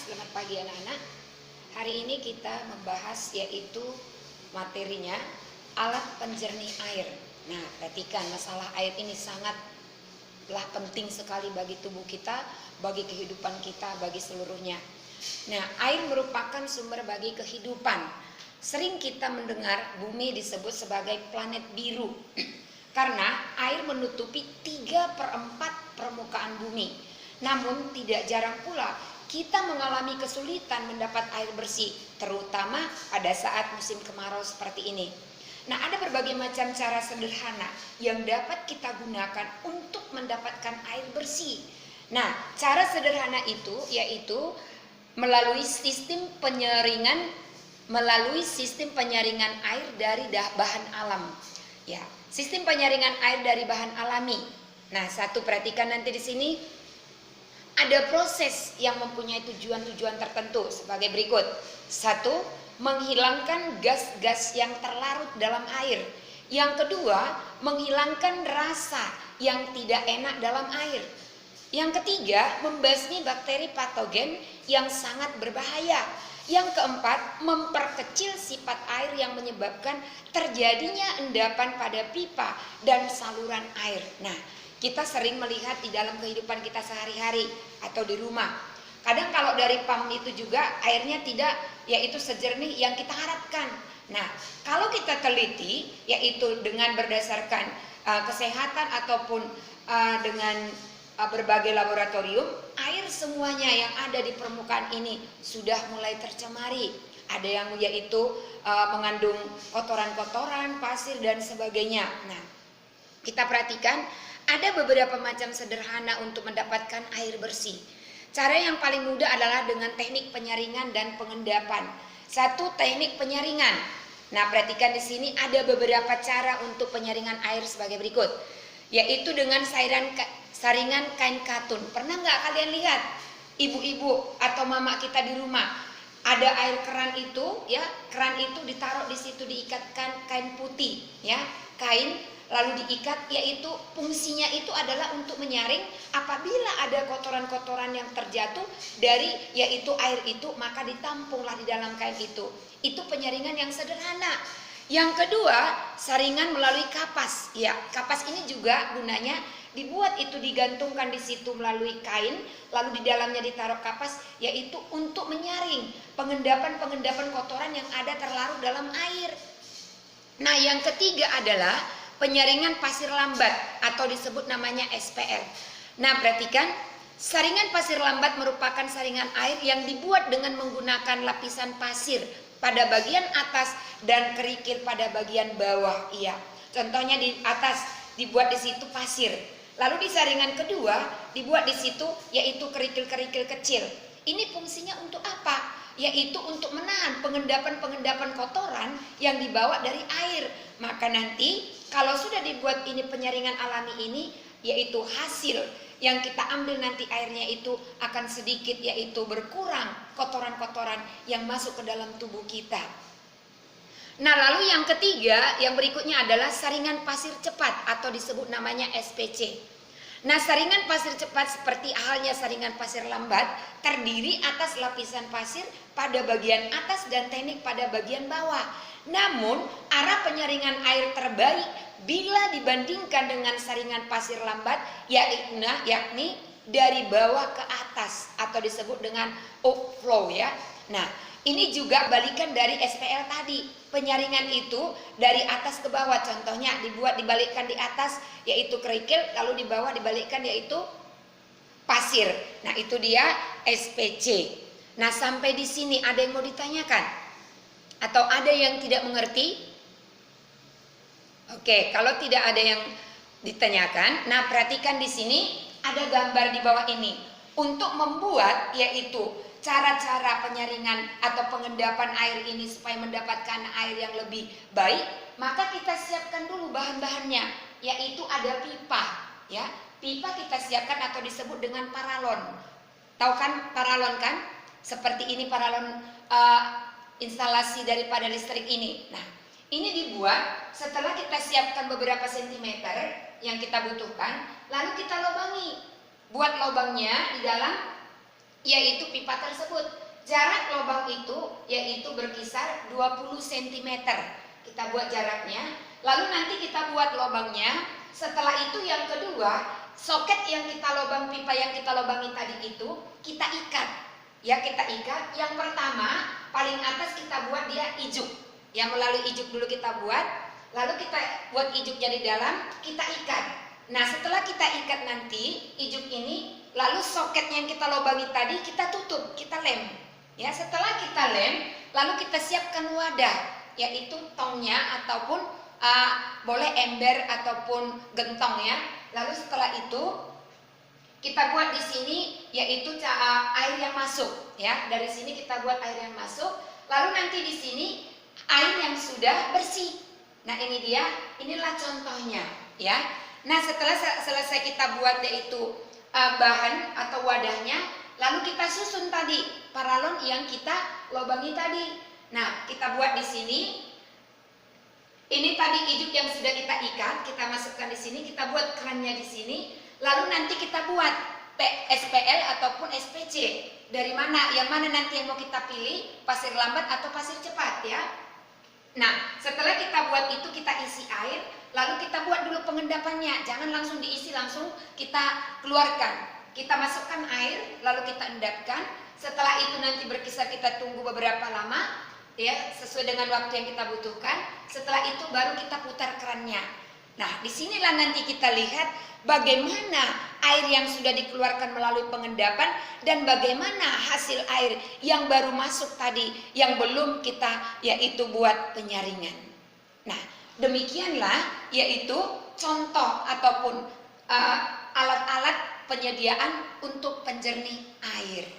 selamat pagi anak-anak. Hari ini kita membahas yaitu materinya alat penjernih air. Nah, perhatikan masalah air ini sangatlah penting sekali bagi tubuh kita, bagi kehidupan kita, bagi seluruhnya. Nah, air merupakan sumber bagi kehidupan. Sering kita mendengar bumi disebut sebagai planet biru karena air menutupi 3/4 permukaan bumi. Namun tidak jarang pula kita mengalami kesulitan mendapat air bersih, terutama pada saat musim kemarau seperti ini. Nah, ada berbagai macam cara sederhana yang dapat kita gunakan untuk mendapatkan air bersih. Nah, cara sederhana itu yaitu melalui sistem penyaringan air dari bahan alam. Ya, sistem penyaringan air dari bahan alami. Nah, perhatikan nanti di sini ada proses yang mempunyai tujuan-tujuan tertentu sebagai berikut. 1. Menghilangkan gas-gas yang terlarut dalam air. Yang kedua, menghilangkan rasa yang tidak enak dalam air. Yang ketiga, membasmi bakteri patogen yang sangat berbahaya. Yang keempat, memperkecil sifat air yang menyebabkan terjadinya endapan pada pipa dan saluran air. Nah, kita sering melihat di dalam kehidupan kita sehari-hari atau di rumah. Kadang kalau dari pump itu juga airnya tidak yaitu sejernih yang kita harapkan. Nah, kalau kita teliti yaitu dengan berdasarkan kesehatan ataupun dengan berbagai laboratorium, air semuanya yang ada di permukaan ini sudah mulai tercemari. Ada yang yaitu mengandung kotoran-kotoran, pasir dan sebagainya. Nah, kita perhatikan ada beberapa macam sederhana untuk mendapatkan air bersih. Cara yang paling mudah adalah dengan teknik penyaringan dan pengendapan. 1. Teknik penyaringan. Nah, perhatikan di sini ada beberapa cara untuk penyaringan air sebagai berikut, yaitu dengan saringan kain katun. Pernah nggak kalian lihat ibu-ibu atau mama kita di rumah ada air keran itu, ya, keran itu ditaruh di situ diikatkan kain putih, ya, kain lalu diikat, yaitu fungsinya itu adalah untuk menyaring apabila ada kotoran-kotoran yang terjatuh dari yaitu air itu, maka ditampunglah di dalam kain itu. Itu penyaringan yang sederhana. Yang kedua, saringan melalui kapas. Ya, kapas ini juga gunanya dibuat itu digantungkan di situ melalui kain, lalu di dalamnya ditaruh kapas, yaitu untuk menyaring pengendapan-pengendapan kotoran yang ada terlarut dalam air. Nah, yang ketiga adalah penyaringan pasir lambat atau disebut namanya SPL. Nah, perhatikan, saringan pasir lambat merupakan saringan air yang dibuat dengan menggunakan lapisan pasir pada bagian atas dan kerikil pada bagian bawah. Iya, contohnya di atas dibuat di situ pasir. Lalu di saringan kedua dibuat di situ yaitu kerikil-kerikil kecil. Ini fungsinya untuk apa? Yaitu untuk menahan pengendapan-pengendapan kotoran yang dibawa dari air. Maka nanti kalau sudah dibuat ini penyaringan alami ini, yaitu hasil yang kita ambil nanti airnya itu akan sedikit yaitu berkurang kotoran-kotoran yang masuk ke dalam tubuh kita. Nah, lalu yang ketiga, yang berikutnya adalah saringan pasir cepat atau disebut namanya SPC. Nah, saringan pasir cepat seperti halnya saringan pasir lambat terdiri atas lapisan pasir pada bagian atas dan teknik pada bagian bawah. Namun, arah penyaringan air terbaik bila dibandingkan dengan saringan pasir lambat yakni dari bawah ke atas atau disebut dengan outflow, ya. Nah, ini juga balikan dari SPL tadi. Penyaringan itu dari atas ke bawah. Contohnya dibalikkan di atas yaitu kerikil, lalu di bawah dibalikkan yaitu pasir. Nah, itu dia SPC. Nah, sampai di sini ada yang mau ditanyakan? Atau ada yang tidak mengerti? Oke, kalau tidak ada yang ditanyakan, nah perhatikan di sini ada gambar di bawah ini. Untuk membuat yaitu cara-cara penyaringan atau pengendapan air ini supaya mendapatkan air yang lebih baik, maka kita siapkan dulu bahan-bahannya, yaitu ada pipa, ya. Pipa kita siapkan atau disebut dengan paralon. Tahu kan paralon kan? Seperti ini paralon instalasi daripada listrik ini. Nah, ini dibuat setelah kita siapkan beberapa sentimeter yang kita butuhkan, lalu kita lubangi. Buat lubangnya di dalam yaitu pipa tersebut. Jarak lubang itu yaitu berkisar 20 cm. Kita buat jaraknya, lalu nanti kita buat lubangnya. Setelah itu yang kedua, soket yang kita lubang, pipa yang kita lubangi tadi itu kita ikat. Ya, kita ikat. Yang pertama, paling atas kita buat dia ijuk. Ya, melalui ijuk dulu kita buat, lalu kita buat ijuknya di dalam, kita ikat. Nah, setelah kita ikat nanti ijuk ini, lalu soket yang kita lubangi tadi kita tutup, kita lem. Ya, setelah kita lem, lalu kita siapkan wadah, yaitu tongnya ataupun boleh ember ataupun gentong ya. Lalu setelah itu kita buat di sini yaitu air yang masuk ya. Dari sini kita buat air yang masuk. Lalu nanti di sini air yang sudah bersih. Nah, ini dia, inilah contohnya ya. Nah, setelah selesai kita buat yaitu bahan atau wadahnya, lalu kita susun tadi paralon yang kita lubangi tadi. Nah, kita buat di sini. Ini tadi ijuk yang sudah kita ikat, kita masukkan di sini, kita buat kerannya di sini. Lalu nanti kita buat SPL ataupun SPC. Dari mana? Yang mana nanti yang mau kita pilih? Pasir lambat atau pasir cepat ya. Nah, setelah kita buat itu, kita isi air, lalu kita buat dulu pengendapannya. Jangan langsung diisi, langsung kita keluarkan. Kita masukkan air, lalu kita endapkan. Setelah itu nanti berkisar kita tunggu beberapa lama, ya, sesuai dengan waktu yang kita butuhkan. Setelah itu baru kita putar kerannya. Nah, disinilah nanti kita lihat bagaimana air yang sudah dikeluarkan melalui pengendapan dan bagaimana hasil air yang baru masuk tadi yang belum kita yaitu buat penyaringan. Nah, demikianlah yaitu contoh ataupun alat-alat penyediaan untuk penjernih air.